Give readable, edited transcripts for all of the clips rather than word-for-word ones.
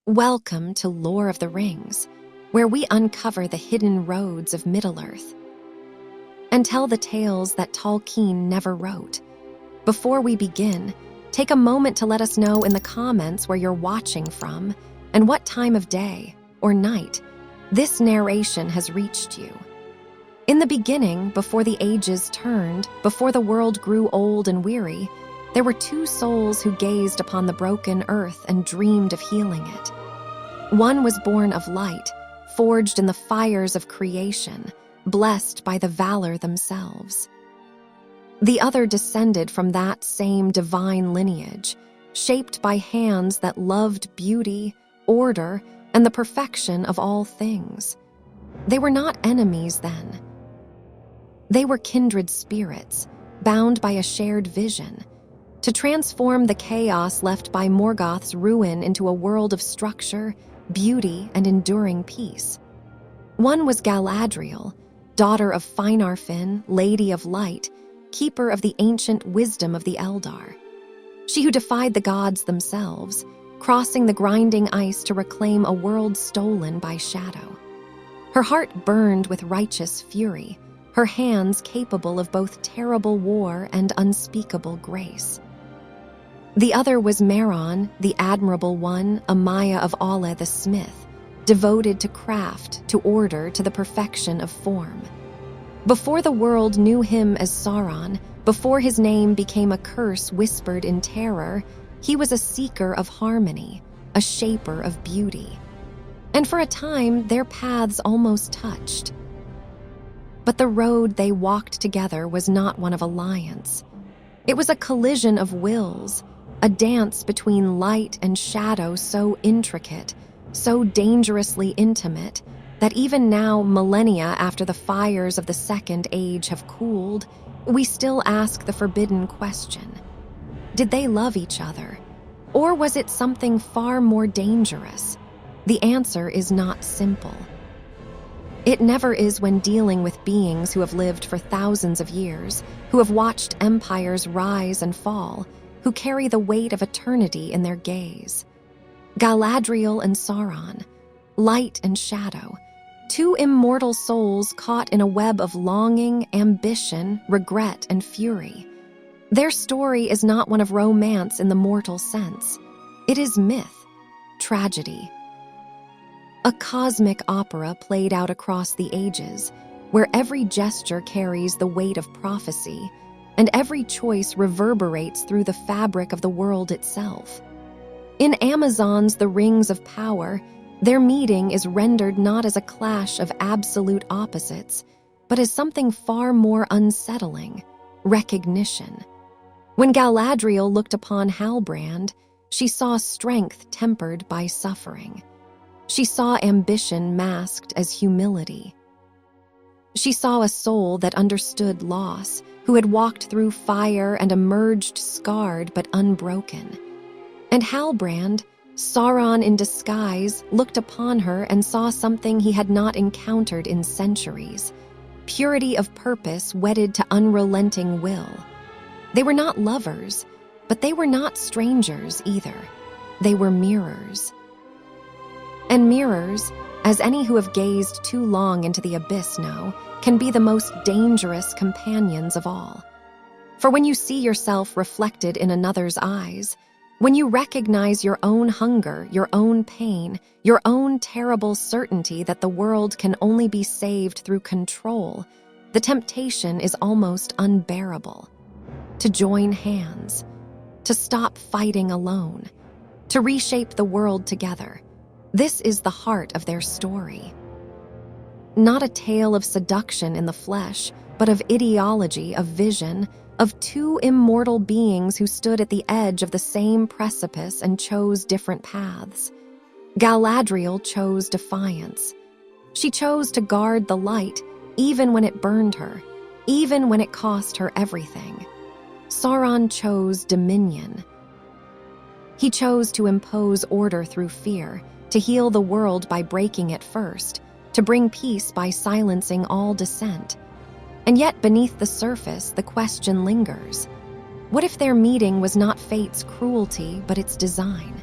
Welcome to Lore of the Rings, where we uncover the hidden roads of Middle-earth and tell the tales that Tolkien never wrote. Before we begin, take a moment to let us know in the comments where you're watching from and what time of day or night this narration has reached you. In the beginning, before the ages turned, before the world grew old and weary, there were two souls who gazed upon the broken earth and dreamed of healing it. One was born of light, forged in the fires of creation, blessed by the valor themselves. The other descended from that same divine lineage, shaped by hands that loved beauty, order, and the perfection of all things. They were not enemies then. They were kindred spirits, bound by a shared vision, to transform the chaos left by Morgoth's ruin into a world of structure, beauty, and enduring peace. One was Galadriel, daughter of Finarfin, Lady of Light, keeper of the ancient wisdom of the Eldar. She who defied the gods themselves, crossing the grinding ice to reclaim a world stolen by shadow. Her heart burned with righteous fury, her hands capable of both terrible war and unspeakable grace. The other was Mairon, the admirable one, a Maya of Alle the smith, devoted to craft, to order, to the perfection of form. Before the world knew him as Sauron, before his name became a curse whispered in terror, he was a seeker of harmony, a shaper of beauty. And for a time, their paths almost touched. But the road they walked together was not one of alliance. It was a collision of wills, a dance between light and shadow so intricate, so dangerously intimate, that even now, millennia after the fires of the Second Age have cooled, we still ask the forbidden question. Did they love each other? Or was it something far more dangerous? The answer is not simple. It never is when dealing with beings who have lived for thousands of years, who have watched empires rise and fall, who carry the weight of eternity in their gaze. Galadriel and Sauron, light and shadow, two immortal souls caught in a web of longing, ambition, regret, and fury. Their story is not one of romance in the mortal sense. It is myth, tragedy. A cosmic opera played out across the ages, where every gesture carries the weight of prophecy, and every choice reverberates through the fabric of the world itself. In Amazon's The Rings of Power, their meeting is rendered not as a clash of absolute opposites, but as something far more unsettling: recognition. When Galadriel looked upon Halbrand, she saw strength tempered by suffering. She saw ambition masked as humility. She saw a soul that understood loss, who had walked through fire and emerged scarred but unbroken. And Halbrand, Sauron in disguise, looked upon her and saw something he had not encountered in centuries: purity of purpose wedded to unrelenting will. They were not lovers, but they were not strangers either. They were mirrors. And mirrors, as any who have gazed too long into the abyss know, can be the most dangerous companions of all. For when you see yourself reflected in another's eyes, when you recognize your own hunger, your own pain, your own terrible certainty that the world can only be saved through control, the temptation is almost unbearable. To join hands, to stop fighting alone, to reshape the world together. This is the heart of their story. Not a tale of seduction in the flesh, but of ideology, of vision, of two immortal beings who stood at the edge of the same precipice and chose different paths. Galadriel chose defiance. She chose to guard the light, even when it burned her, even when it cost her everything. Sauron chose dominion. He chose to impose order through fear, to heal the world by breaking it first, to bring peace by silencing all dissent. And yet beneath the surface, the question lingers. What if their meeting was not fate's cruelty, but its design?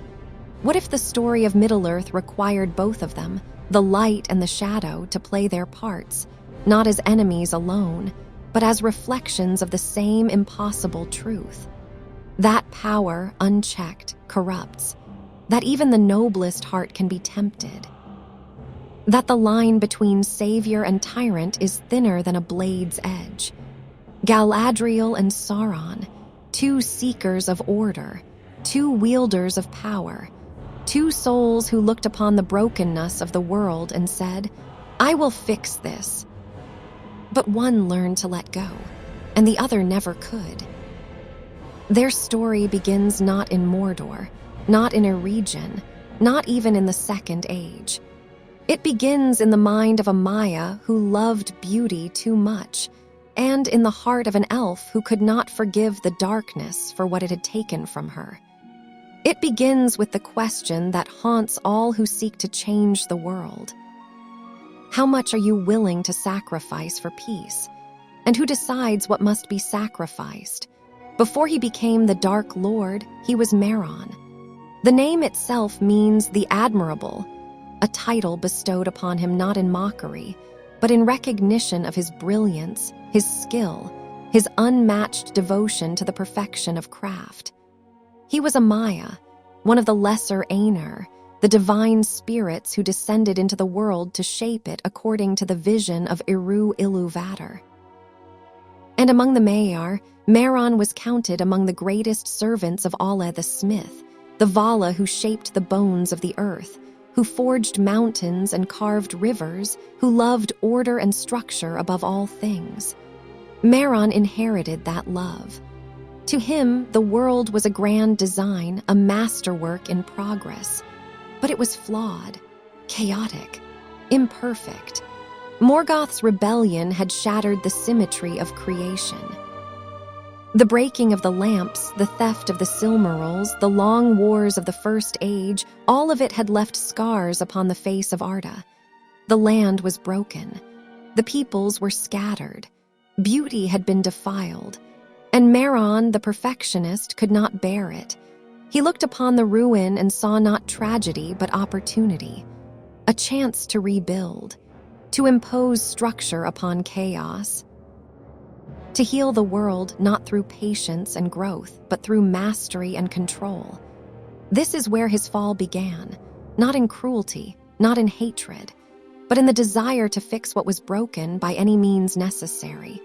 What if the story of Middle-earth required both of them, the light and the shadow, to play their parts, not as enemies alone, but as reflections of the same impossible truth? That power, unchecked, corrupts. That even the noblest heart can be tempted. That the line between savior and tyrant is thinner than a blade's edge. Galadriel and Sauron, two seekers of order, two wielders of power, two souls who looked upon the brokenness of the world and said, "I will fix this." But one learned to let go, and the other never could. Their story begins not in Mordor, not in a region, not even in the Second Age. It begins in the mind of a Maya who loved beauty too much, and in the heart of an elf who could not forgive the darkness for what it had taken from her. It begins with the question that haunts all who seek to change the world. How much are you willing to sacrifice for peace? And who decides what must be sacrificed? Before he became the Dark Lord, he was Meron. The name itself means the admirable, a title bestowed upon him not in mockery, but in recognition of his brilliance, his skill, his unmatched devotion to the perfection of craft. He was a Maya, one of the lesser Ainur, the divine spirits who descended into the world to shape it according to the vision of Eru Ilúvatar. And among the Maiar, Meron was counted among the greatest servants of Alla the smith, the Vala who shaped the bones of the earth, who forged mountains and carved rivers, who loved order and structure above all things. Meron inherited that love. To him, the world was a grand design, a masterwork in progress. But it was flawed, chaotic, imperfect. Morgoth's rebellion had shattered the symmetry of creation. The breaking of the lamps, the theft of the Silmarils, the long wars of the First Age, all of it had left scars upon the face of Arda. The land was broken. The peoples were scattered. Beauty had been defiled. And Meron, the perfectionist, could not bear it. He looked upon the ruin and saw not tragedy but opportunity, a chance to rebuild, to impose structure upon chaos, to heal the world not through patience and growth, but through mastery and control. This is where his fall began, not in cruelty, not in hatred, but in the desire to fix what was broken by any means necessary.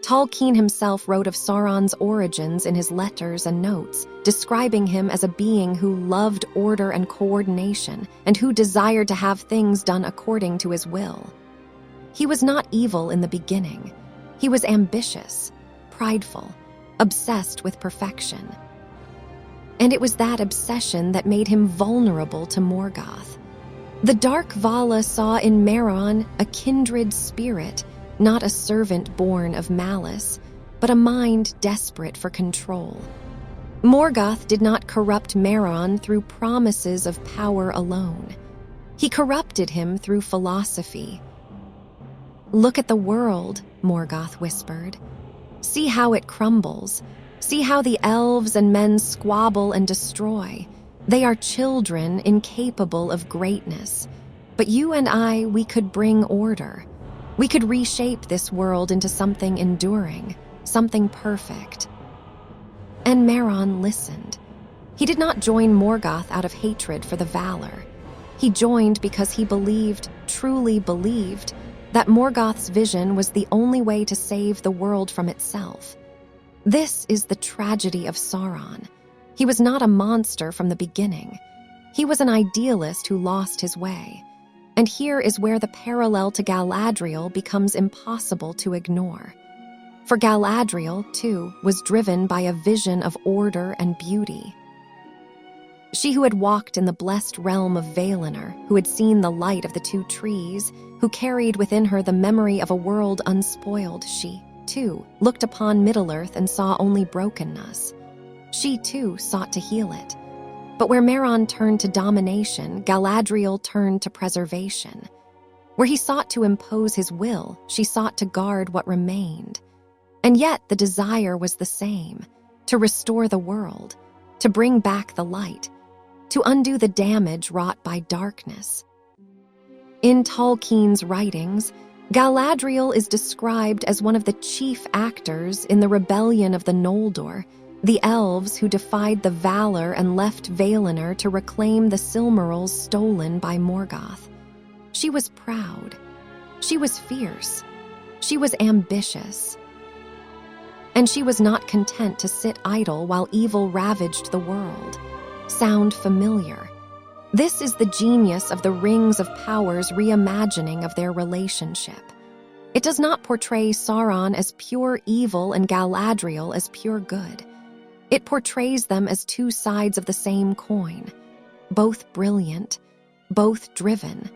Tolkien himself wrote of Sauron's origins in his letters and notes, describing him as a being who loved order and coordination, and who desired to have things done according to his will. He was not evil in the beginning. He was ambitious, prideful, obsessed with perfection. And it was that obsession that made him vulnerable to Morgoth. The Dark Vala saw in Meron a kindred spirit, not a servant born of malice, but a mind desperate for control. Morgoth did not corrupt Meron through promises of power alone. He corrupted him through philosophy. "Look at the world," Morgoth whispered. "See how it crumbles. See how the elves and men squabble and destroy. They are children incapable of greatness. But you and I, we could bring order. We could reshape this world into something enduring, something perfect." And Meron listened. He did not join Morgoth out of hatred for the valor. He joined because he believed, truly believed, that Morgoth's vision was the only way to save the world from itself. This is the tragedy of Sauron. He was not a monster from the beginning. He was an idealist who lost his way. And here is where the parallel to Galadriel becomes impossible to ignore. For Galadriel, too, was driven by a vision of order and beauty. She who had walked in the blessed realm of Valinor, who had seen the light of the two trees, who carried within her the memory of a world unspoiled, she, too, looked upon Middle-earth and saw only brokenness. She, too, sought to heal it. But where Meron turned to domination, Galadriel turned to preservation. Where he sought to impose his will, she sought to guard what remained. And yet the desire was the same, to restore the world, to bring back the light. to undo the damage wrought by darkness. In Tolkien's writings, Galadriel is described as one of the chief actors in the rebellion of the Noldor, the elves who defied the valor and left Valinor to reclaim the Silmarils stolen by Morgoth. She was proud. She was fierce. She was ambitious. And she was not content to sit idle while evil ravaged the world. Sound familiar? This is the genius of the Rings of Power's reimagining of their relationship. It does not portray Sauron as pure evil and Galadriel as pure good. It portrays them as two sides of the same coin, both brilliant, both driven,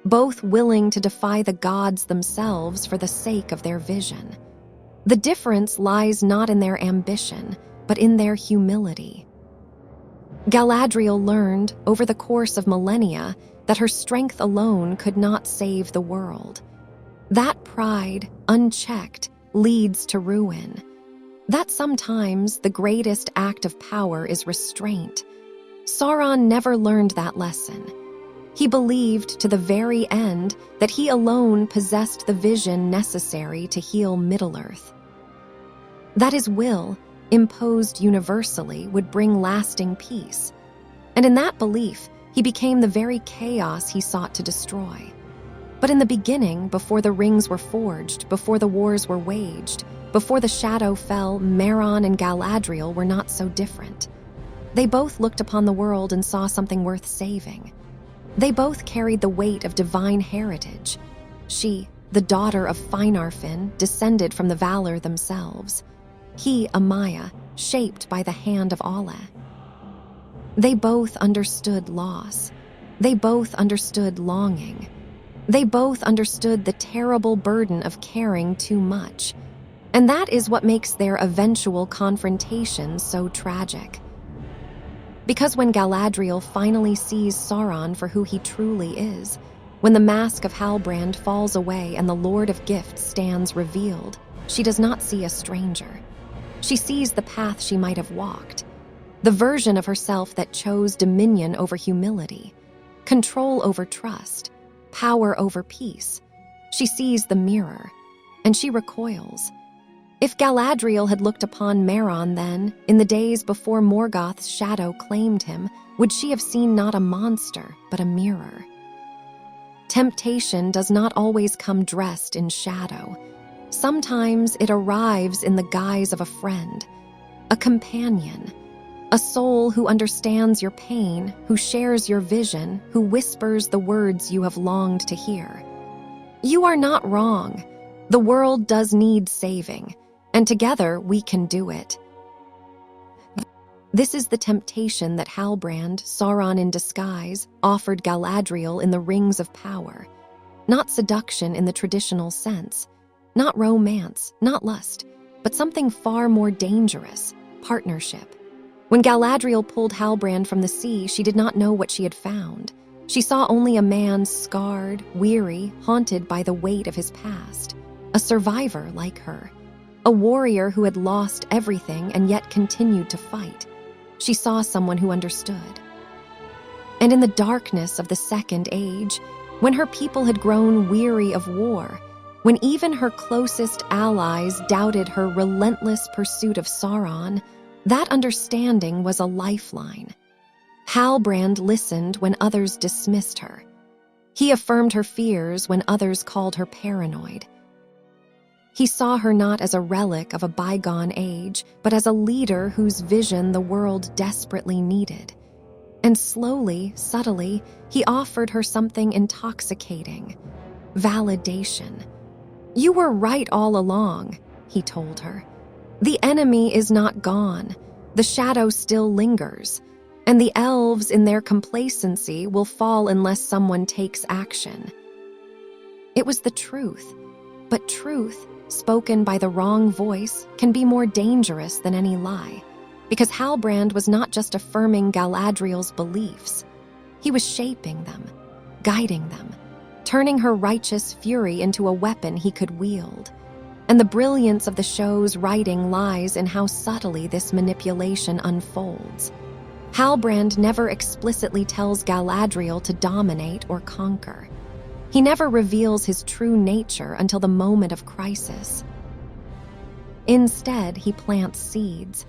both willing to defy the gods themselves for the sake of their vision. The difference lies not in their ambition, but in their humility. Galadriel learned, over the course of millennia, that her strength alone could not save the world. That pride, unchecked, leads to ruin. That sometimes the greatest act of power is restraint. Sauron never learned that lesson. He believed to the very end that he alone possessed the vision necessary to heal Middle-earth. That his will, imposed universally, would bring lasting peace. And in that belief, he became the very chaos he sought to destroy. But in the beginning, before the rings were forged, before the wars were waged, before the shadow fell, Mehran and Galadriel were not so different. They both looked upon the world and saw something worth saving. They both carried the weight of divine heritage. She, the daughter of Finarfin, descended from the Valar themselves. He, a Maya, shaped by the hand of Allah. They both understood loss. They both understood longing. They both understood the terrible burden of caring too much. And that is what makes their eventual confrontation so tragic. Because when Galadriel finally sees Sauron for who he truly is, when the mask of Halbrand falls away and the Lord of Gifts stands revealed, she does not see a stranger. She sees the path she might have walked, the version of herself that chose dominion over humility, control over trust, power over peace. She sees the mirror, and she recoils. If Galadriel had looked upon Mehran then, in the days before Morgoth's shadow claimed him, would she have seen not a monster, but a mirror? Temptation does not always come dressed in shadow. Sometimes it arrives in the guise of a friend, a companion, a soul who understands your pain, who shares your vision, who whispers the words you have longed to hear. You are not wrong. The world does need saving, and together we can do it. This is the temptation that Halbrand, Sauron in disguise, offered Galadriel in the Rings of Power. Not seduction in the traditional sense, not romance, not lust, but something far more dangerous, partnership. When Galadriel pulled Halbrand from the sea, she did not know what she had found. She saw only a man scarred, weary, haunted by the weight of his past. A survivor like her. A warrior who had lost everything and yet continued to fight. She saw someone who understood. And in the darkness of the Second Age, when her people had grown weary of war, when even her closest allies doubted her relentless pursuit of Sauron, that understanding was a lifeline. Halbrand listened when others dismissed her. He affirmed her fears when others called her paranoid. He saw her not as a relic of a bygone age, but as a leader whose vision the world desperately needed. And slowly, subtly, he offered her something intoxicating: validation. You were right all along, he told her. The enemy is not gone. The shadow still lingers. And the elves in their complacency will fall unless someone takes action. It was the truth. But truth, spoken by the wrong voice, can be more dangerous than any lie. Because Halbrand was not just affirming Galadriel's beliefs. He was shaping them, guiding them, turning her righteous fury into a weapon he could wield. And the brilliance of the show's writing lies in how subtly this manipulation unfolds. Halbrand never explicitly tells Galadriel to dominate or conquer. He never reveals his true nature until the moment of crisis. Instead, he plants seeds.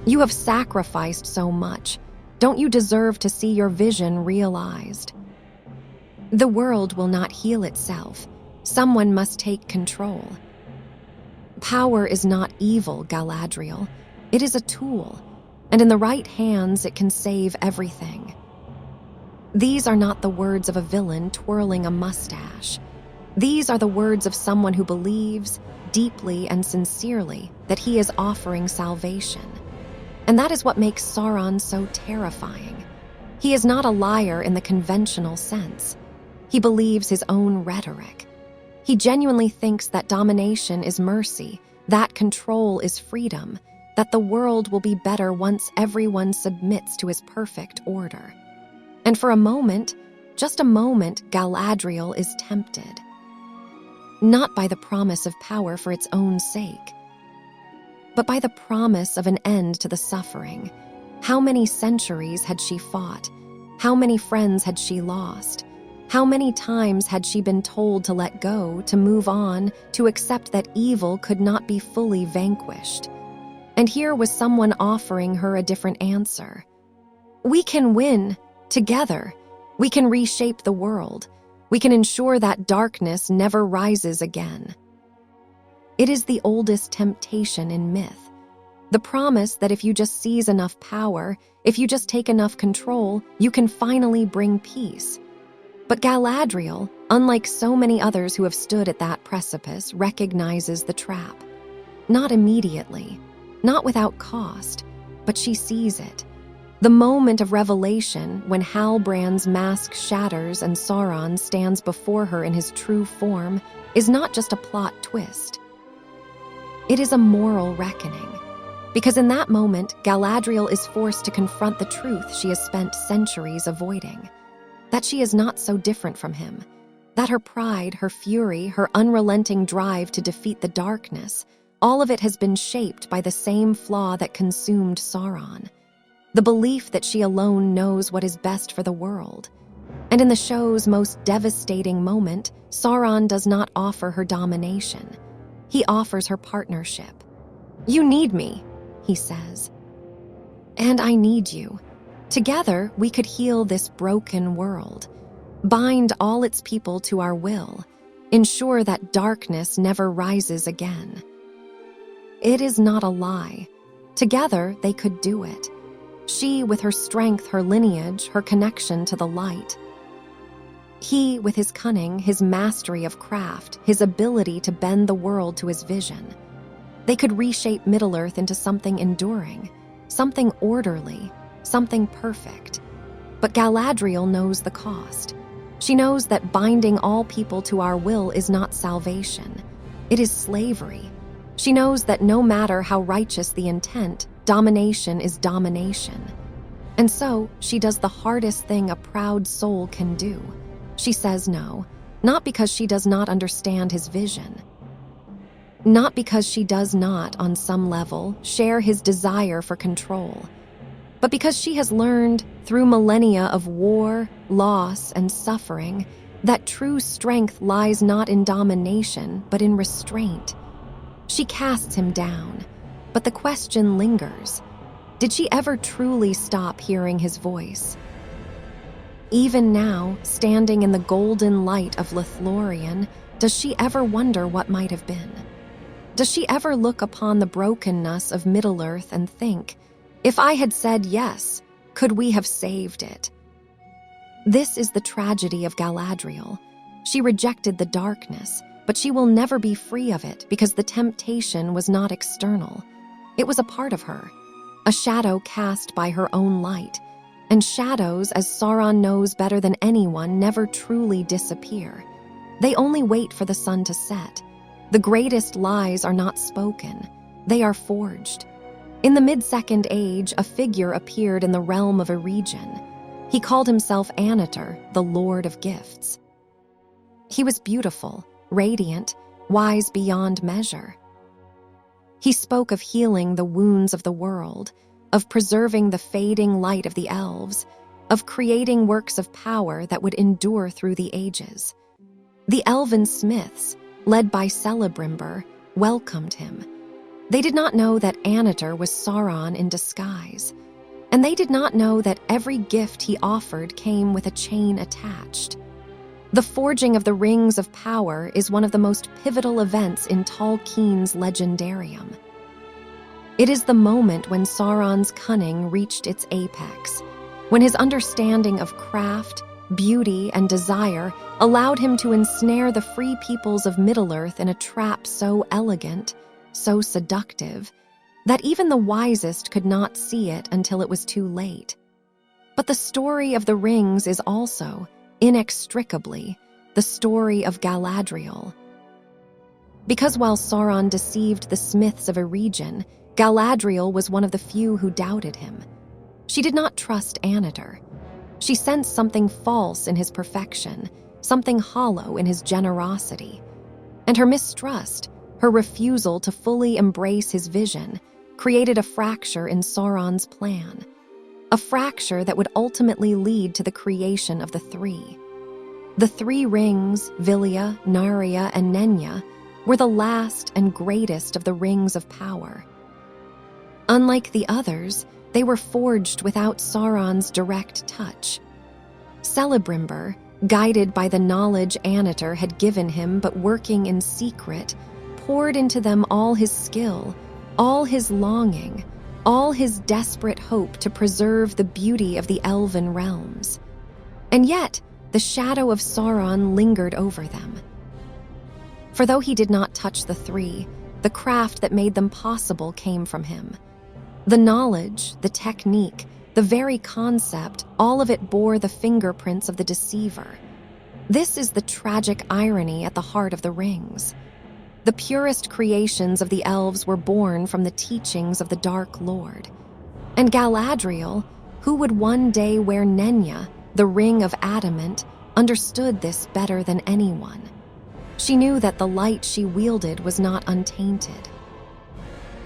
You have sacrificed so much. Don't you deserve to see your vision realized? The world will not heal itself. Someone must take control. Power is not evil, Galadriel. It is a tool, and in the right hands it can save everything. These are not the words of a villain twirling a mustache. These are the words of someone who believes, deeply and sincerely, that he is offering salvation. And that is what makes Sauron so terrifying. He is not a liar in the conventional sense. He believes his own rhetoric. He genuinely thinks that domination is mercy, that control is freedom, that the world will be better once everyone submits to his perfect order. And for a moment, just a moment, Galadriel is tempted. Not by the promise of power for its own sake, but by the promise of an end to the suffering. How many centuries had she fought? How many friends had she lost? How many times had she been told to let go, to move on, to accept that evil could not be fully vanquished? And here was someone offering her a different answer. We can win, together. We can reshape the world. We can ensure that darkness never rises again. It is the oldest temptation in myth. The promise that if you just seize enough power, if you just take enough control, you can finally bring peace. But Galadriel, unlike so many others who have stood at that precipice, recognizes the trap. Not immediately, not without cost, but she sees it. The moment of revelation, when Halbrand's mask shatters and Sauron stands before her in his true form, is not just a plot twist. It is a moral reckoning. Because in that moment, Galadriel is forced to confront the truth she has spent centuries avoiding. That she is not so different from him. That her pride, her fury, her unrelenting drive to defeat the darkness, all of it has been shaped by the same flaw that consumed Sauron. The belief that she alone knows what is best for the world. And in the show's most devastating moment, Sauron does not offer her domination. He offers her partnership. You need me, he says. And I need you. Together, we could heal this broken world, bind all its people to our will, ensure that darkness never rises again. It is not a lie. Together, they could do it. She with her strength, her lineage, her connection to the light. He with his cunning, his mastery of craft, his ability to bend the world to his vision. They could reshape Middle-earth into something enduring, something orderly, something perfect. But Galadriel knows the cost. She knows that binding all people to our will is not salvation. It is slavery. She knows that no matter how righteous the intent, domination is domination. And so, she does the hardest thing a proud soul can do. She says no, not because she does not understand his vision. Not because she does not, on some level, share his desire for control, but because she has learned, through millennia of war, loss, and suffering, that true strength lies not in domination, but in restraint. She casts him down, but the question lingers. Did she ever truly stop hearing his voice? Even now, standing in the golden light of Lothlorien, does she ever wonder what might have been? Does she ever look upon the brokenness of Middle-earth and think, if I had said yes, could we have saved it? This is the tragedy of Galadriel. She rejected the darkness, but she will never be free of it because the temptation was not external. It was a part of her, a shadow cast by her own light. And shadows, as Sauron knows better than anyone, never truly disappear. They only wait for the sun to set. The greatest lies are not spoken. They are forged. In the Mid-Second Age, a figure appeared in the realm of a region. He called himself Anatar, the Lord of Gifts. He was beautiful, radiant, wise beyond measure. He spoke of healing the wounds of the world, of preserving the fading light of the elves, of creating works of power that would endure through the ages. The elven smiths, led by Celebrimbor, welcomed him. They did not know that Annatar was Sauron in disguise, and they did not know that every gift he offered came with a chain attached. The forging of the Rings of Power is one of the most pivotal events in Tolkien's legendarium. It is the moment when Sauron's cunning reached its apex, when his understanding of craft, beauty, and desire allowed him to ensnare the free peoples of Middle-earth in a trap so elegant, so seductive, that even the wisest could not see it until it was too late. But the story of the rings is also, inextricably, the story of Galadriel. Because while Sauron deceived the smiths of a region, Galadriel was one of the few who doubted him. She did not trust Annatar. She sensed something false in his perfection, something hollow in his generosity. And her mistrust, her refusal to fully embrace his vision, created a fracture in Sauron's plan. A fracture that would ultimately lead to the creation of the Three. The Three Rings, Vilya, Narya, and Nenya, were the last and greatest of the Rings of Power. Unlike the others, they were forged without Sauron's direct touch. Celebrimbor, guided by the knowledge Annatar had given him but working in secret, poured into them all his skill, all his longing, all his desperate hope to preserve the beauty of the elven realms. And yet, the shadow of Sauron lingered over them. For though he did not touch the Three, the craft that made them possible came from him. The knowledge, the technique, the very concept, all of it bore the fingerprints of the deceiver. This is the tragic irony at the heart of the rings. The purest creations of the elves were born from the teachings of the Dark Lord. And Galadriel, who would one day wear Nenya, the ring of adamant, understood this better than anyone. She knew that the light she wielded was not untainted.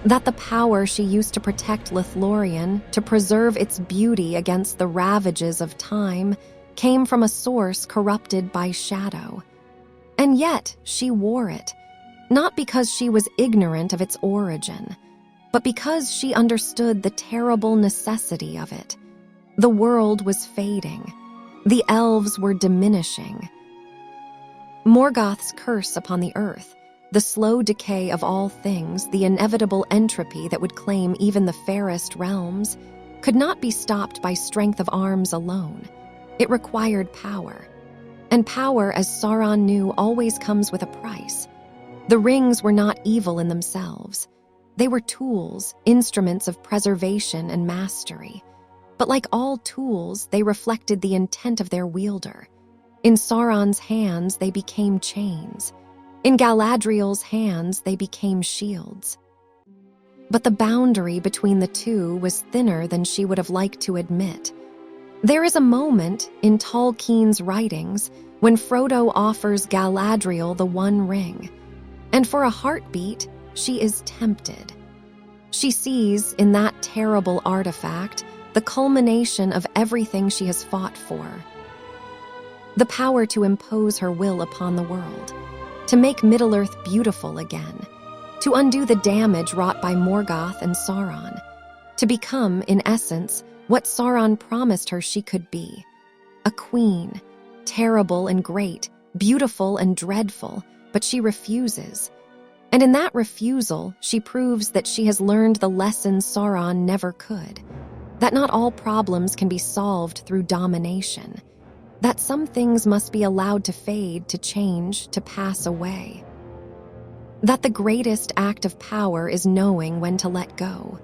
That the power she used to protect Lothlorien, to preserve its beauty against the ravages of time, came from a source corrupted by shadow. And yet she wore it, not because she was ignorant of its origin, but because she understood the terrible necessity of it. The world was fading. The elves were diminishing. Morgoth's curse upon the earth, the slow decay of all things, the inevitable entropy that would claim even the fairest realms, could not be stopped by strength of arms alone. It required power. And power, as Sauron knew, always comes with a price. The rings were not evil in themselves. They were tools, instruments of preservation and mastery. But like all tools, they reflected the intent of their wielder. In Sauron's hands, they became chains. In Galadriel's hands, they became shields. But the boundary between the two was thinner than she would have liked to admit. There is a moment in Tolkien's writings when Frodo offers Galadriel the One Ring, and for a heartbeat, she is tempted. She sees in that terrible artifact the culmination of everything she has fought for. The power to impose her will upon the world, to make Middle-earth beautiful again, to undo the damage wrought by Morgoth and Sauron, to become, in essence, what Sauron promised her she could be, a queen, terrible and great, beautiful and dreadful, but she refuses. And in that refusal, she proves that she has learned the lesson Sauron never could, that not all problems can be solved through domination, that some things must be allowed to fade, to change, to pass away. That the greatest act of power is knowing when to let go.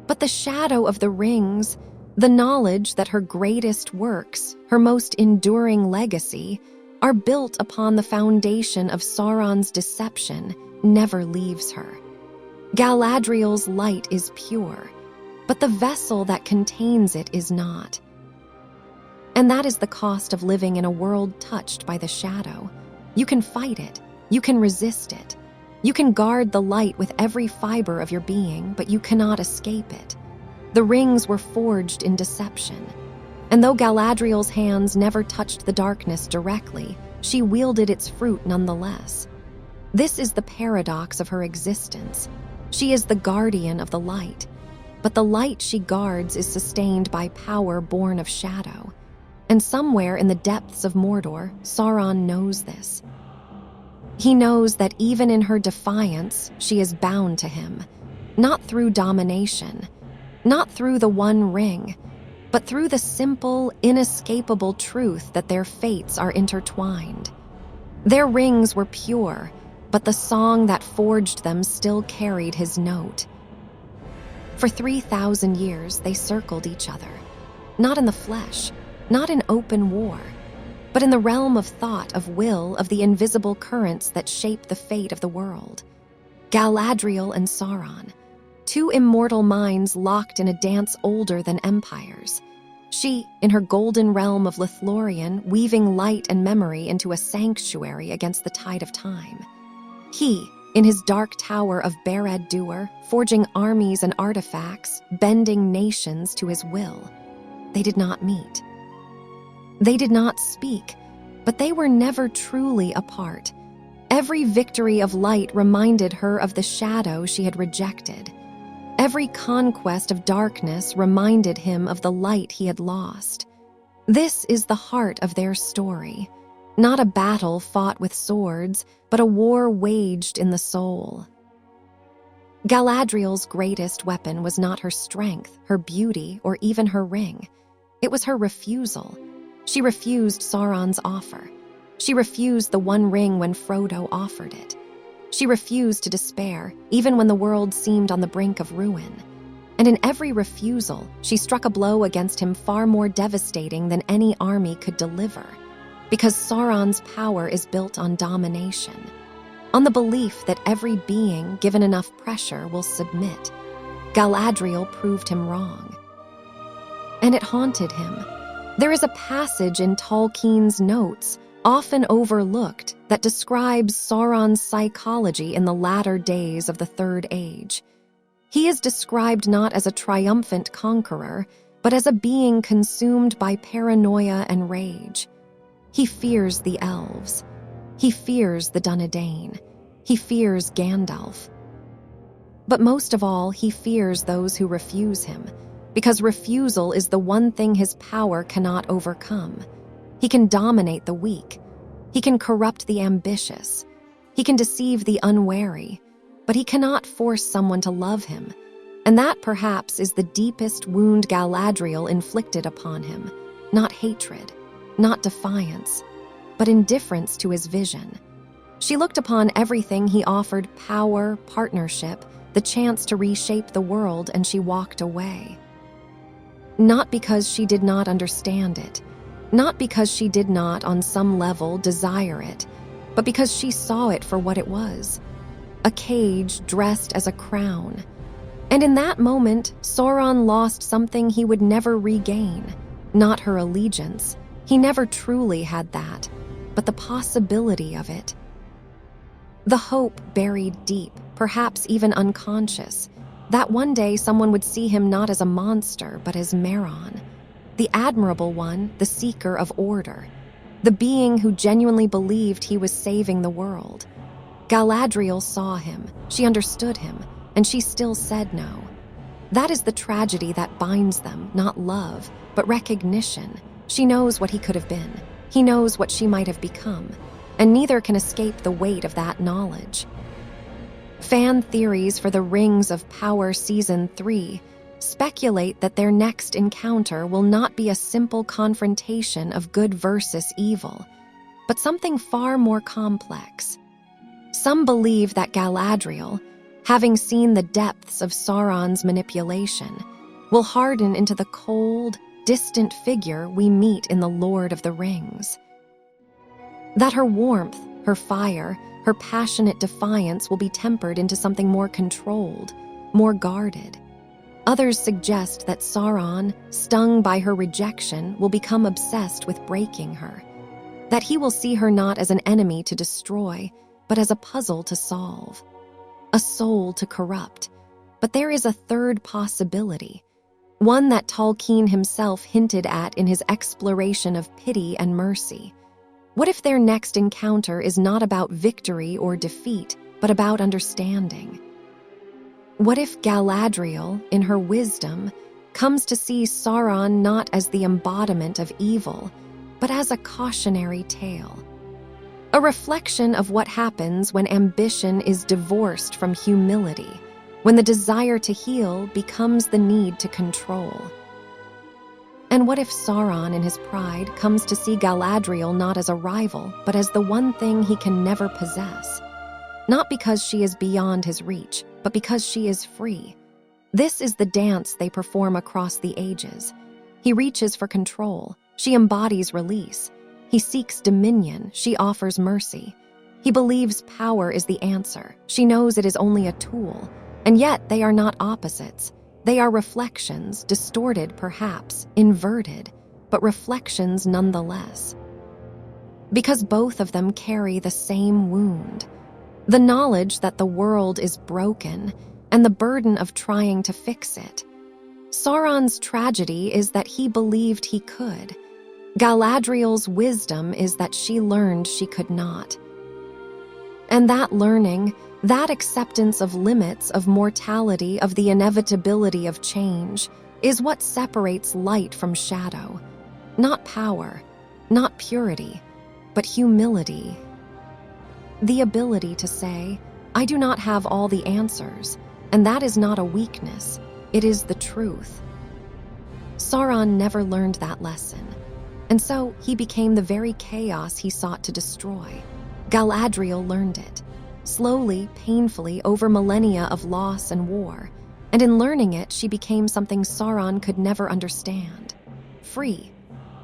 But the shadow of the rings, the knowledge that her greatest works, her most enduring legacy, are built upon the foundation of Sauron's deception, never leaves her. Galadriel's light is pure, but the vessel that contains it is not. And that is the cost of living in a world touched by the shadow. You can fight it. You can resist it. You can guard the light with every fiber of your being, but you cannot escape it. The rings were forged in deception. And though Galadriel's hands never touched the darkness directly, she wielded its fruit nonetheless. This is the paradox of her existence. She is the guardian of the light, but the light she guards is sustained by power born of shadow. And somewhere in the depths of Mordor, Sauron knows this. He knows that even in her defiance, she is bound to him, not through domination, not through the One Ring, but through the simple, inescapable truth that their fates are intertwined. Their rings were pure, but the song that forged them still carried his note. For 3,000 years, they circled each other, not in the flesh, not in open war, but in the realm of thought, of will, of the invisible currents that shape the fate of the world. Galadriel and Sauron, two immortal minds locked in a dance older than empires. She, in her golden realm of Lothlorien, weaving light and memory into a sanctuary against the tide of time. He, in his dark tower of Barad-dûr, forging armies and artifacts, bending nations to his will. They did not meet. They did not speak, but they were never truly apart. Every victory of light reminded her of the shadow she had rejected. Every conquest of darkness reminded him of the light he had lost. This is the heart of their story. Not a battle fought with swords, but a war waged in the soul. Galadriel's greatest weapon was not her strength, her beauty, or even her ring. It was her refusal. She refused Sauron's offer. She refused the One Ring when Frodo offered it. She refused to despair, even when the world seemed on the brink of ruin. And in every refusal, she struck a blow against him far more devastating than any army could deliver. Because Sauron's power is built on domination, on the belief that every being, given enough pressure, will submit. Galadriel proved him wrong. And it haunted him. There is a passage in Tolkien's notes, often overlooked, that describes Sauron's psychology in the latter days of the Third Age. He is described not as a triumphant conqueror, but as a being consumed by paranoia and rage. He fears the elves. He fears the Dunedain. He fears Gandalf. But most of all, he fears those who refuse him, because refusal is the one thing his power cannot overcome. He can dominate the weak. He can corrupt the ambitious. He can deceive the unwary, but he cannot force someone to love him. And that, perhaps, is the deepest wound Galadriel inflicted upon him. Not hatred, not defiance, but indifference to his vision. She looked upon everything he offered: power, partnership, the chance to reshape the world, and she walked away. Not because she did not understand it, not because she did not, on some level, desire it, but because she saw it for what it was: a cage dressed as a crown. And in that moment, Sauron lost something he would never regain. Not her allegiance. He never truly had that, but the possibility of it. The hope buried deep, perhaps even unconscious, that one day someone would see him not as a monster, but as Mehron, the admirable one, the seeker of order, the being who genuinely believed he was saving the world. Galadriel saw him, she understood him, and she still said no. That is the tragedy that binds them, not love, but recognition. She knows what he could have been. He knows what she might have become, and neither can escape the weight of that knowledge. Fan theories for the Rings of Power Season 3 speculate that their next encounter will not be a simple confrontation of good versus evil, but something far more complex. Some believe that Galadriel, having seen the depths of Sauron's manipulation, will harden into the cold, distant figure we meet in The Lord of the Rings. That her warmth, her fire, her passionate defiance will be tempered into something more controlled, more guarded. Others suggest that Sauron, stung by her rejection, will become obsessed with breaking her. That he will see her not as an enemy to destroy, but as a puzzle to solve. A soul to corrupt. But there is a third possibility. one that Tolkien himself hinted at in his exploration of pity and mercy. What if their next encounter is not about victory or defeat, but about understanding? What if Galadriel, in her wisdom, comes to see Sauron not as the embodiment of evil, but as a cautionary tale? A reflection of what happens when ambition is divorced from humility, when the desire to heal becomes the need to control. And what if Sauron, in his pride, comes to see Galadriel not as a rival, but as the one thing he can never possess? Not because she is beyond his reach, but because she is free. This is the dance they perform across the ages. He reaches for control. She embodies release. He seeks dominion. She offers mercy. He believes power is the answer. She knows it is only a tool. And yet they are not opposites. They are reflections, distorted perhaps, inverted, but reflections nonetheless. Because both of them carry the same wound. The knowledge that the world is broken and the burden of trying to fix it. Sauron's tragedy is that he believed he could. Galadriel's wisdom is that she learned she could not. And that learning, that acceptance of limits, of mortality, of the inevitability of change, is what separates light from shadow. Not power, not purity, but humility. The ability to say, I do not have all the answers, and that is not a weakness, it is the truth. Sauron never learned that lesson, and so he became the very chaos he sought to destroy. Galadriel learned it, slowly, painfully, over millennia of loss and war, and in learning it, she became something Sauron could never understand. Free.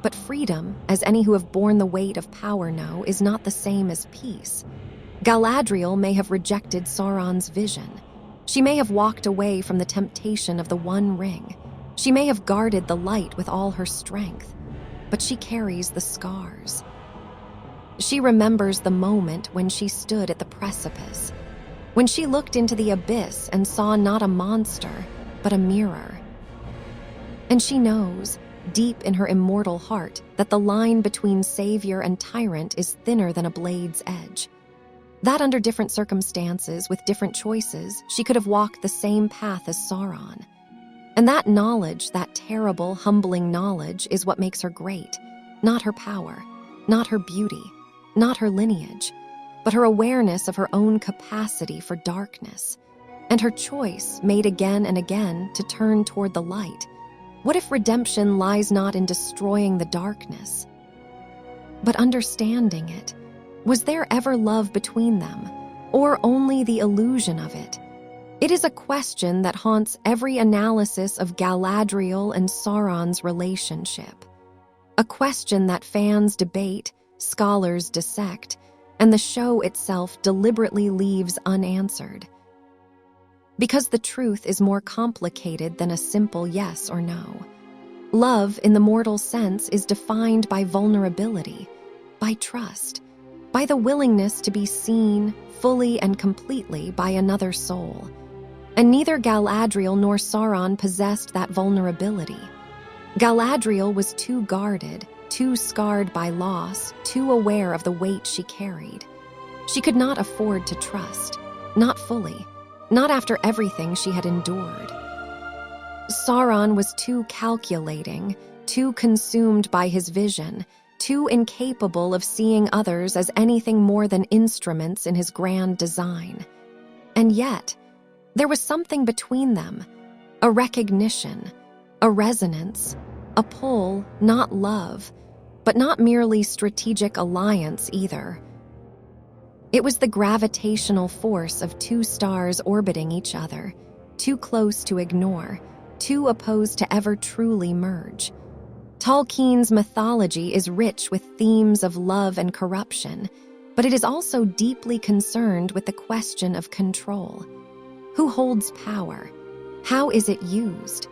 But freedom, as any who have borne the weight of power know, is not the same as peace. Galadriel may have rejected Sauron's vision. She may have walked away from the temptation of the One Ring. She may have guarded the light with all her strength, but she carries the scars. She remembers the moment when she stood at the precipice, when she looked into the abyss and saw not a monster, but a mirror. And she knows, deep in her immortal heart, that the line between savior and tyrant is thinner than a blade's edge. That under different circumstances, with different choices, she could have walked the same path as Sauron. And that knowledge, that terrible, humbling knowledge, is what makes her great. Not her power, not her beauty, not her lineage, but her awareness of her own capacity for darkness, and her choice, made again and again, to turn toward the light. What if redemption lies not in destroying the darkness, but understanding it? Was there ever love between them, or only the illusion of it? It is a question that haunts every analysis of Galadriel and Sauron's relationship. A question that fans debate, scholars dissect, and the show itself deliberately leaves unanswered. Because the truth is more complicated than a simple yes or no. Love, in the mortal sense, is defined by vulnerability, by trust, by the willingness to be seen fully and completely by another soul. And neither Galadriel nor Sauron possessed that vulnerability. Galadriel was too guarded, too scarred by loss, too aware of the weight she carried. She could not afford to trust, not fully, not after everything she had endured. Sauron was too calculating, too consumed by his vision, too incapable of seeing others as anything more than instruments in his grand design. And yet, there was something between them, a recognition, a resonance, a pull, not love, but not merely strategic alliance either. It was the gravitational force of two stars orbiting each other, too close to ignore, too opposed to ever truly merge. Tolkien's mythology is rich with themes of love and corruption, but it is also deeply concerned with the question of control. Who holds power? How is it used?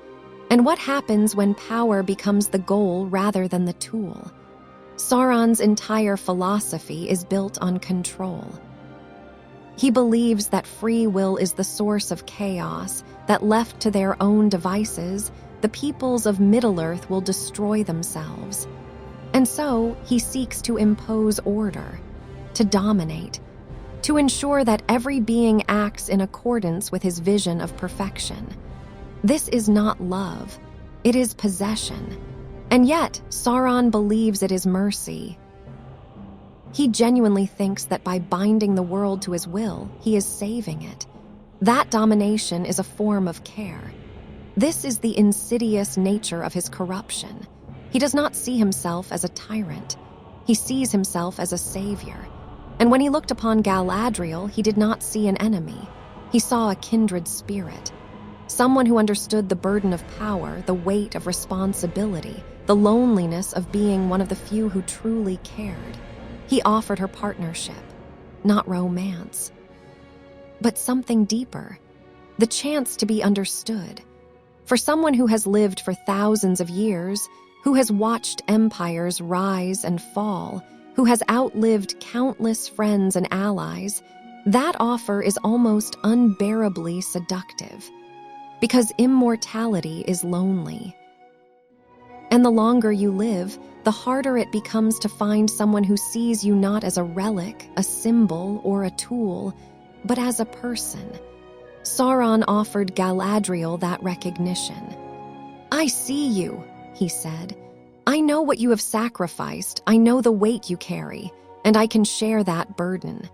And what happens when power becomes the goal rather than the tool? Sauron's entire philosophy is built on control. He believes that free will is the source of chaos, that left to their own devices, the peoples of Middle-earth will destroy themselves. And so he seeks to impose order, to dominate, to ensure that every being acts in accordance with his vision of perfection. This is not love, it is possession. And yet, Sauron believes it is mercy. He genuinely thinks that by binding the world to his will, he is saving it. That domination is a form of care. This is the insidious nature of his corruption. He does not see himself as a tyrant. He sees himself as a savior. And when he looked upon Galadriel, he did not see an enemy. He saw a kindred spirit. Someone who understood the burden of power, the weight of responsibility, the loneliness of being one of the few who truly cared. He offered her partnership, not romance, but something deeper, the chance to be understood. For someone who has lived for thousands of years, who has watched empires rise and fall, who has outlived countless friends and allies, that offer is almost unbearably seductive, because immortality is lonely. And the longer you live, the harder it becomes to find someone who sees you not as a relic, a symbol, or a tool, but as a person. Sauron offered Galadriel that recognition. "I see you," he said. "I know what you have sacrificed, I know the weight you carry, and I can share that burden."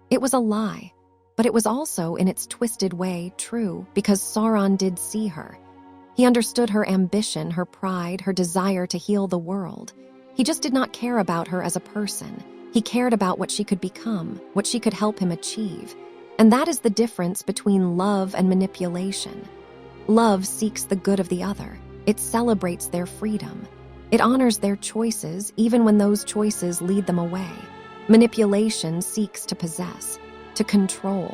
It was a lie, but it was also, in its twisted way, true, because Sauron did see her. He understood her ambition, her pride, her desire to heal the world. He just did not care about her as a person. He cared about what she could become, what she could help him achieve. And that is the difference between love and manipulation. Love seeks the good of the other. It celebrates their freedom. It honors their choices, even when those choices lead them away. Manipulation seeks to possess, to control,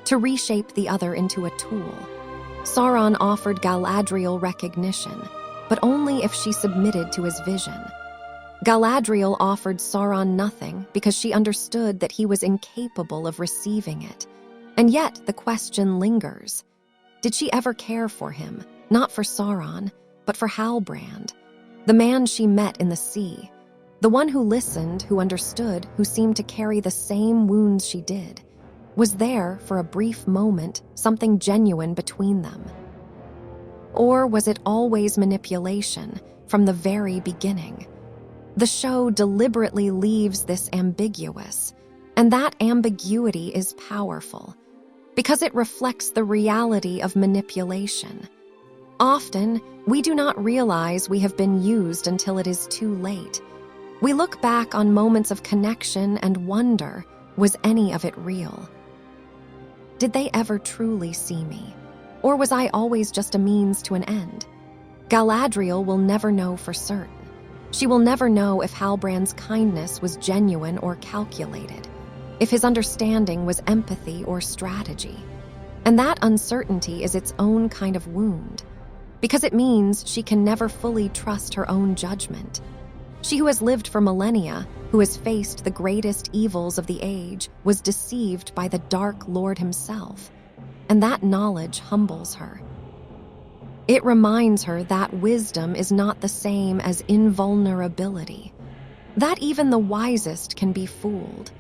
to reshape the other into a tool. Sauron offered Galadriel recognition, but only if she submitted to his vision. Galadriel offered Sauron nothing because she understood that he was incapable of receiving it. And yet the question lingers. Did she ever care for him, not for Sauron, but for Halbrand, the man she met in the sea, the one who listened, who understood, who seemed to carry the same wounds she did? Was there, for a brief moment, something genuine between them? Or was it always manipulation from the very beginning? The show deliberately leaves this ambiguous, and that ambiguity is powerful because it reflects the reality of manipulation. Often, we do not realize we have been used until it is too late. We look back on moments of connection and wonder, was any of it real? Did they ever truly see me? Or was I always just a means to an end? Galadriel will never know for certain. She will never know if Halbrand's kindness was genuine or calculated, if his understanding was empathy or strategy. And that uncertainty is its own kind of wound, because it means she can never fully trust her own judgment. She who has lived for millennia, who has faced the greatest evils of the age, was deceived by the Dark Lord himself, and that knowledge humbles her. It reminds her that wisdom is not the same as invulnerability, that even the wisest can be fooled,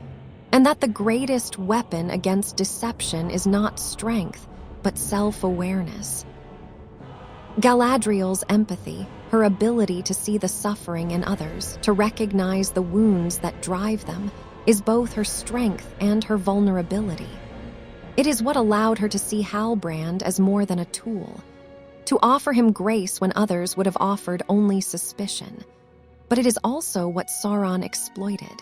and that the greatest weapon against deception is not strength, but self-awareness. Galadriel's empathy, her ability to see the suffering in others, to recognize the wounds that drive them, is both her strength and her vulnerability. It is what allowed her to see Halbrand as more than a tool, to offer him grace when others would have offered only suspicion. But it is also what Sauron exploited.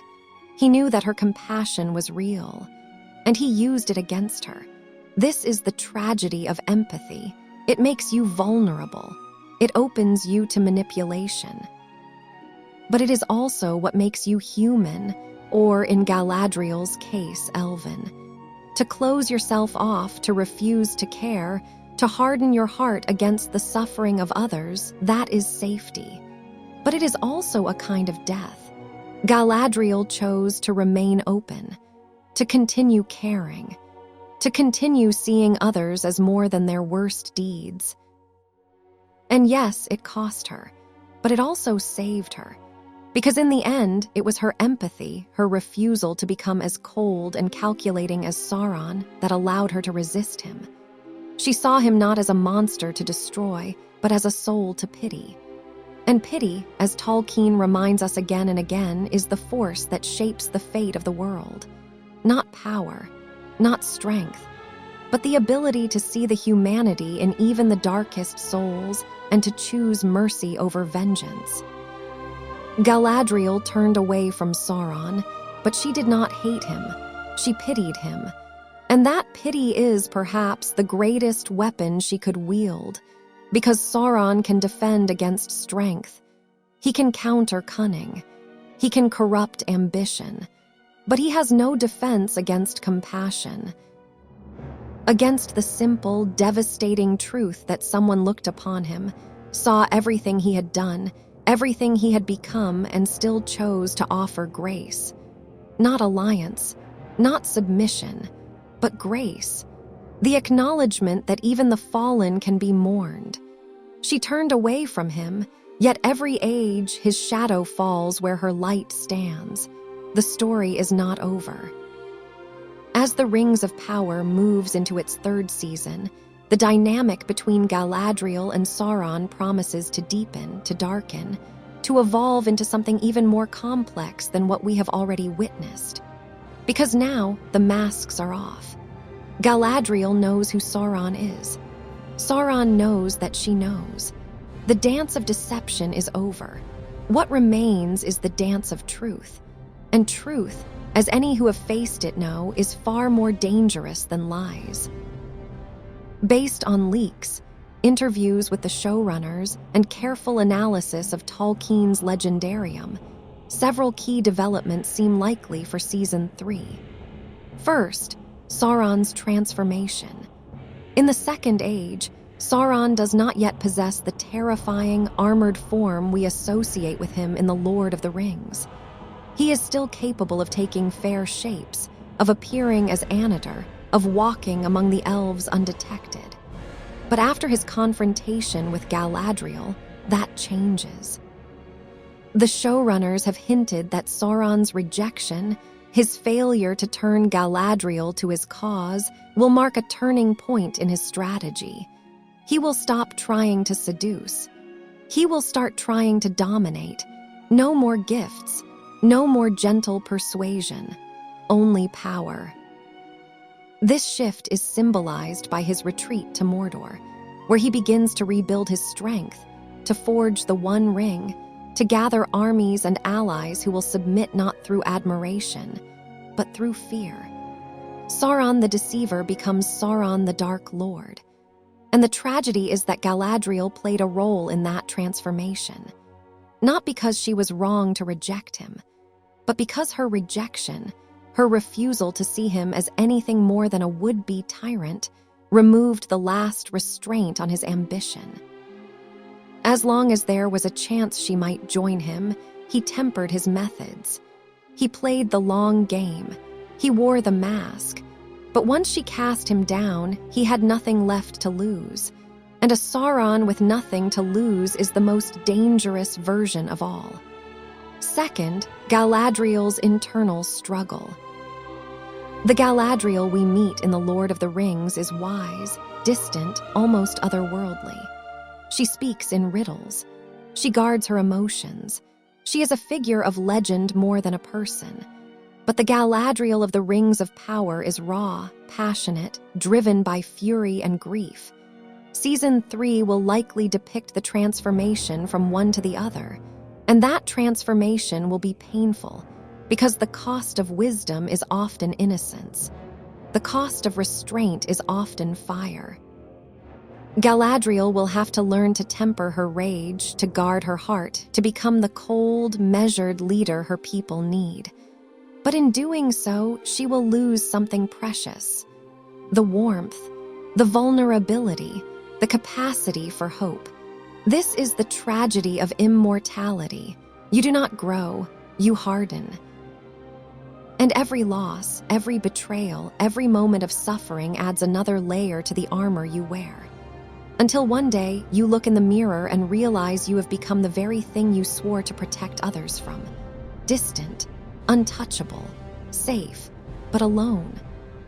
He knew that her compassion was real, and he used it against her. This is the tragedy of empathy. It makes you vulnerable. It opens you to manipulation. But it is also what makes you human, or in Galadriel's case, elven. To close yourself off, to refuse to care, to harden your heart against the suffering of others, that is safety. But it is also a kind of death. Galadriel chose to remain open, to continue caring, to continue seeing others as more than their worst deeds, And yes, it cost her, but it also saved her. Because in the end, it was her empathy, her refusal to become as cold and calculating as Sauron, that allowed her to resist him. She saw him not as a monster to destroy, but as a soul to pity. And pity, as Tolkien reminds us again and again, is the force that shapes the fate of the world. Not power, not strength, but the ability to see the humanity in even the darkest souls and to choose mercy over vengeance. Galadriel turned away from Sauron, but she did not hate him. She pitied him. And that pity is, perhaps, the greatest weapon she could wield, because Sauron can defend against strength. He can counter cunning. He can corrupt ambition. But he has no defense against compassion, against the simple, devastating truth that someone looked upon him, saw everything he had done, everything he had become, and still chose to offer grace. Not alliance, not submission, but grace. The acknowledgement that even the fallen can be mourned. She turned away from him, yet every age his shadow falls where her light stands. The story is not over. As the Rings of Power moves into its third season, the dynamic between Galadriel and Sauron promises to deepen, to darken, to evolve into something even more complex than what we have already witnessed. Because now, the masks are off. Galadriel knows who Sauron is. Sauron knows that she knows. The dance of deception is over. What remains is the dance of truth. And truth, as any who have faced it know, is far more dangerous than lies. Based on leaks, interviews with the showrunners, and careful analysis of Tolkien's legendarium, several key developments seem likely for Season 3. First, Sauron's transformation. In the Second Age, Sauron does not yet possess the terrifying, armored form we associate with him in The Lord of the Rings. He is still capable of taking fair shapes, of appearing as Anadar, of walking among the elves undetected. But after his confrontation with Galadriel, that changes. The showrunners have hinted that Sauron's rejection, his failure to turn Galadriel to his cause, will mark a turning point in his strategy. He will stop trying to seduce. He will start trying to dominate. No more gifts, no more gentle persuasion, only power. This shift is symbolized by his retreat to Mordor, where he begins to rebuild his strength, to forge the One Ring, to gather armies and allies who will submit not through admiration, but through fear. Sauron the Deceiver becomes Sauron the Dark Lord. And the tragedy is that Galadriel played a role in that transformation. Not because she was wrong to reject him, but because her rejection, her refusal to see him as anything more than a would-be tyrant, removed the last restraint on his ambition. As long as there was a chance she might join him, he tempered his methods. He played the long game. He wore the mask. But once she cast him down, he had nothing left to lose. And a Sauron with nothing to lose is the most dangerous version of all. Second, Galadriel's internal struggle. The Galadriel we meet in The Lord of the Rings is wise, distant, almost otherworldly. She speaks in riddles. She guards her emotions. She is a figure of legend more than a person. But the Galadriel of the Rings of Power is raw, passionate, driven by fury and grief. Season 3 will likely depict the transformation from one to the other, and that transformation will be painful, because the cost of wisdom is often innocence. The cost of restraint is often fire. Galadriel will have to learn to temper her rage, to guard her heart, to become the cold, measured leader her people need. But in doing so, she will lose something precious. The warmth, the vulnerability, the capacity for hope. This is the tragedy of immortality. You do not grow, you harden. And every loss, every betrayal, every moment of suffering adds another layer to the armor you wear. Until one day, you look in the mirror and realize you have become the very thing you swore to protect others from. Distant, untouchable, safe, but alone.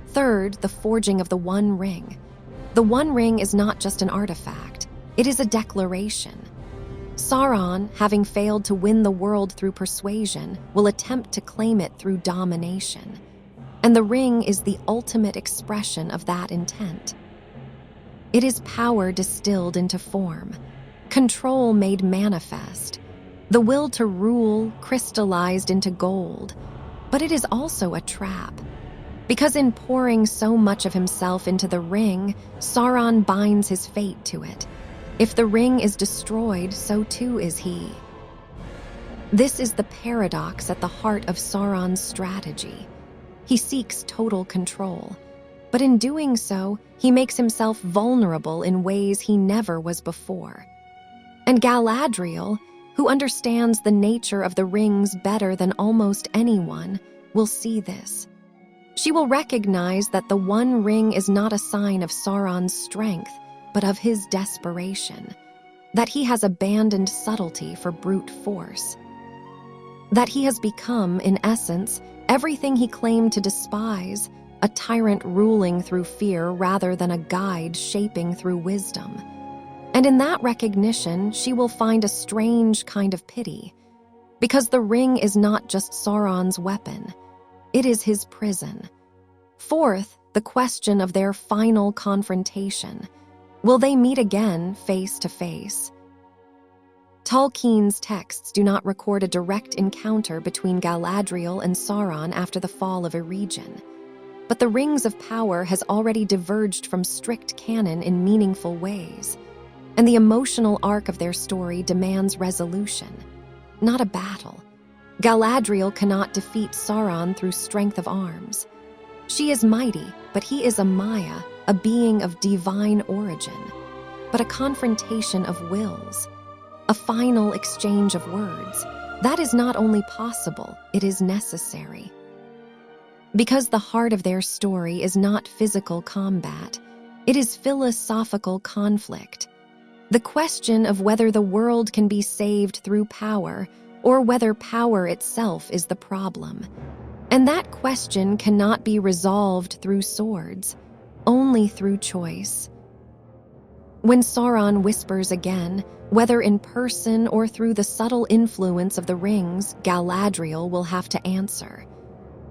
Third, the forging of the One Ring. The One Ring is not just an artifact, it is a declaration. Sauron, having failed to win the world through persuasion, will attempt to claim it through domination. And the ring is the ultimate expression of that intent. It is power distilled into form, control made manifest, the will to rule crystallized into gold. But it is also a trap. Because in pouring so much of himself into the ring, Sauron binds his fate to it. If the ring is destroyed, so too is he. This is the paradox at the heart of Sauron's strategy. He seeks total control, but in doing so, he makes himself vulnerable in ways he never was before. And Galadriel, who understands the nature of the rings better than almost anyone, will see this. She will recognize that the One Ring is not a sign of Sauron's strength, but of his desperation, that he has abandoned subtlety for brute force, that he has become, in essence, everything he claimed to despise, a tyrant ruling through fear rather than a guide shaping through wisdom. And in that recognition, she will find a strange kind of pity, because the ring is not just Sauron's weapon, it is his prison. Fourth, the question of their final confrontation. Will they meet again face to face? Tolkien's texts do not record a direct encounter between Galadriel and Sauron after the fall of Eregion. But the Rings of Power has already diverged from strict canon in meaningful ways, and the emotional arc of their story demands resolution, not a battle. Galadriel cannot defeat Sauron through strength of arms. She is mighty, but he is a Maya, a being of divine origin, but a confrontation of wills, a final exchange of words. That is not only possible, it is necessary. Because the heart of their story is not physical combat, it is philosophical conflict. The question of whether the world can be saved through power, or whether power itself is the problem. And that question cannot be resolved through swords, only through choice. When Sauron whispers again, whether in person or through the subtle influence of the rings, Galadriel will have to answer.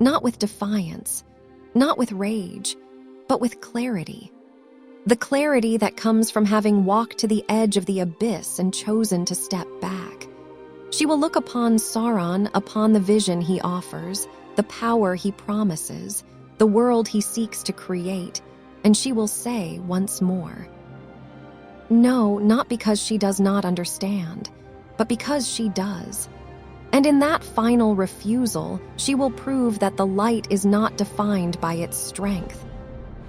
Not with defiance, not with rage, but with clarity. The clarity that comes from having walked to the edge of the abyss and chosen to step back. She will look upon Sauron, upon the vision he offers, the power he promises, the world he seeks to create, and she will say once more, no, not because she does not understand, but because she does. And in that final refusal, she will prove that the light is not defined by its strength,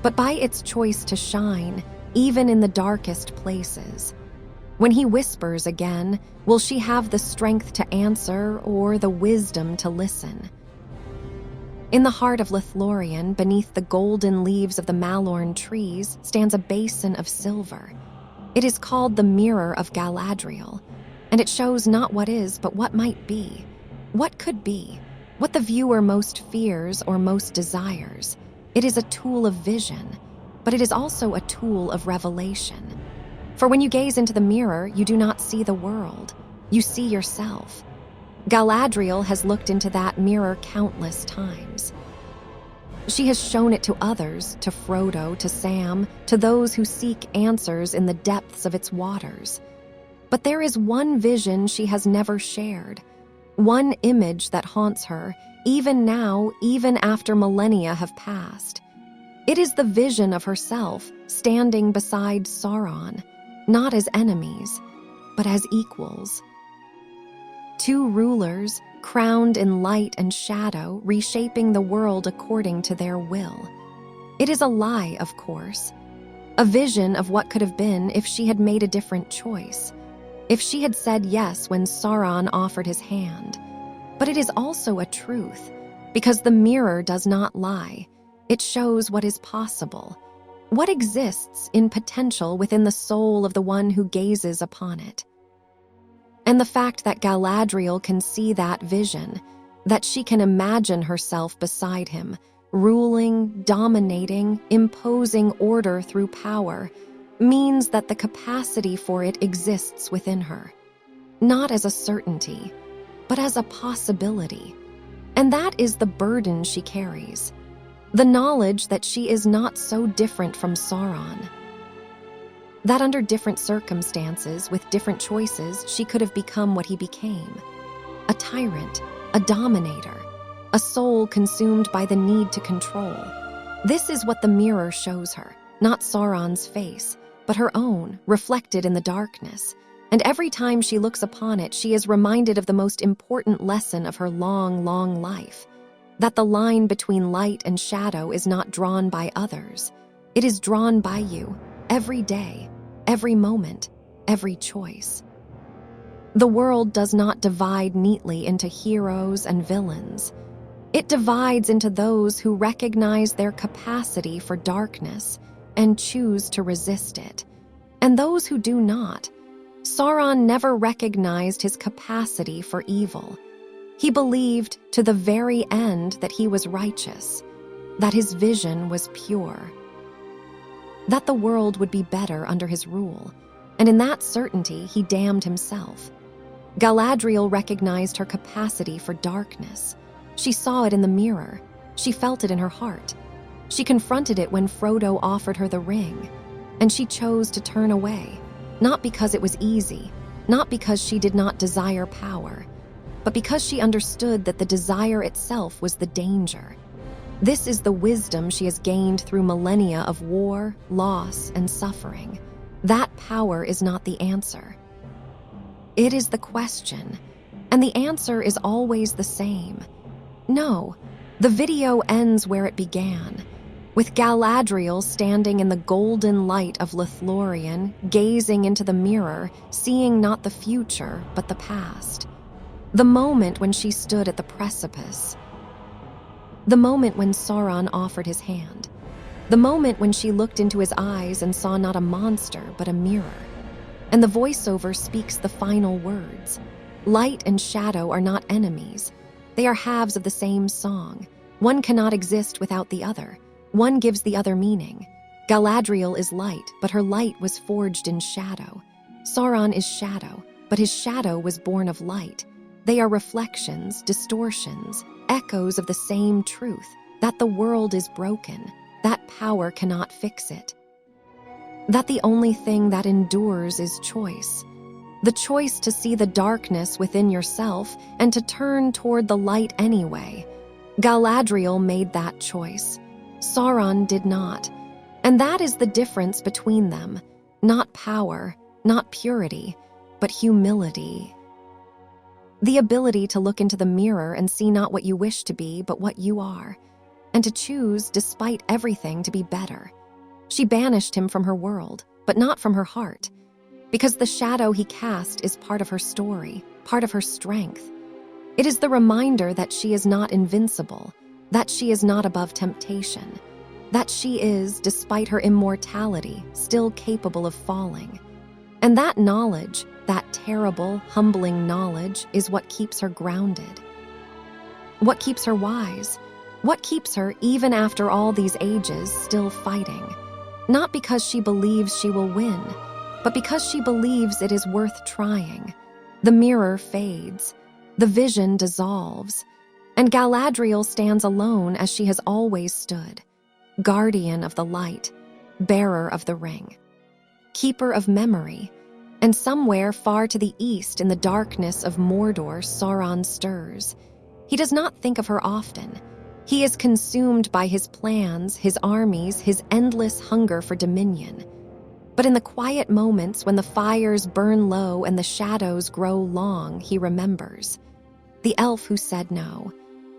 but by its choice to shine, even in the darkest places. When he whispers again, will she have the strength to answer or the wisdom to listen? In the heart of Lothlorien, beneath the golden leaves of the Malorn trees, stands a basin of silver. It is called the Mirror of Galadriel, and it shows not what is, but what might be, what could be, what the viewer most fears or most desires. It is a tool of vision, but it is also a tool of revelation. For when you gaze into the mirror, you do not see the world, you see yourself. Galadriel has looked into that mirror countless times. She has shown it to others, to Frodo, to Sam, to those who seek answers in the depths of its waters. But there is one vision she has never shared, one image that haunts her, even now, even after millennia have passed. It is the vision of herself standing beside Sauron, not as enemies, but as equals. Two rulers, crowned in light and shadow, reshaping the world according to their will. It is a lie, of course. A vision of what could have been if she had made a different choice, if she had said yes when Sauron offered his hand. But it is also a truth, because the mirror does not lie. It shows what is possible. What exists in potential within the soul of the one who gazes upon it? And the fact that Galadriel can see that vision, that she can imagine herself beside him, ruling, dominating, imposing order through power, means that the capacity for it exists within her, not as a certainty, but as a possibility. And that is the burden she carries, the knowledge that she is not so different from Sauron, that under different circumstances, with different choices, she could have become what he became: a tyrant, a dominator, a soul consumed by the need to control. This is what the mirror shows her, not Sauron's face, but her own, reflected in the darkness. And every time she looks upon it, she is reminded of the most important lesson of her long, long life: that the line between light and shadow is not drawn by others. It is drawn by you, every day, every moment, every choice. The world does not divide neatly into heroes and villains. It divides into those who recognize their capacity for darkness and choose to resist it, and those who do not. Sauron never recognized his capacity for evil. He believed to the very end that he was righteous, that his vision was pure, that the world would be better under his rule, and in that certainty he damned himself. Galadriel recognized her capacity for darkness. She saw it in the mirror. She felt it in her heart. She confronted it when Frodo offered her the ring, and she chose to turn away, not because it was easy, not because she did not desire power, but because she understood that the desire itself was the danger. This is the wisdom she has gained through millennia of war, loss, and suffering. That power is not the answer. It is the question, and the answer is always the same. No, the video ends where it began, with Galadriel standing in the golden light of Lothlorien, gazing into the mirror, seeing not the future, but the past. The moment when she stood at the precipice. The moment when Sauron offered his hand. The moment when she looked into his eyes and saw not a monster, but a mirror. And the voiceover speaks the final words. Light and shadow are not enemies. They are halves of the same song. One cannot exist without the other. One gives the other meaning. Galadriel is light, but her light was forged in shadow. Sauron is shadow, but his shadow was born of light. They are reflections, distortions, echoes of the same truth, that the world is broken, that power cannot fix it, that the only thing that endures is choice. The choice to see the darkness within yourself and to turn toward the light anyway. Galadriel made that choice. Sauron did not. And that is the difference between them. Not power, not purity, but humility. The ability to look into the mirror and see not what you wish to be, but what you are, and to choose, despite everything, to be better. She banished him from her world, but not from her heart, because the shadow he cast is part of her story, part of her strength. It is the reminder that she is not invincible, that she is not above temptation, that she is, despite her immortality, still capable of falling. And that knowledge, that terrible, humbling knowledge, is what keeps her grounded. What keeps her wise? What keeps her, even after all these ages, still fighting? Not because she believes she will win, but because she believes it is worth trying. The mirror fades, the vision dissolves, and Galadriel stands alone as she has always stood, guardian of the light, bearer of the ring, keeper of memory. And somewhere far to the east in the darkness of Mordor, Sauron stirs. He does not think of her often. He is consumed by his plans, his armies, his endless hunger for dominion. But in the quiet moments when the fires burn low and the shadows grow long, he remembers. The elf who said no,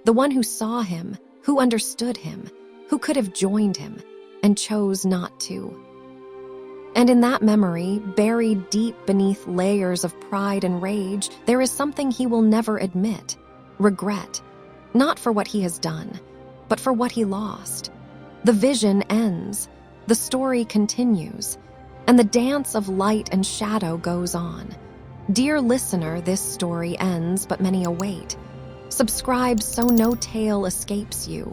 the one who saw him, who understood him, who could have joined him, and chose not to. And in that memory, buried deep beneath layers of pride and rage, there is something he will never admit: regret, not for what he has done, but for what he lost. The vision ends, The story continues, and the dance of light and shadow goes on. Dear listener, this story ends, but many await. Subscribe so no tale escapes you.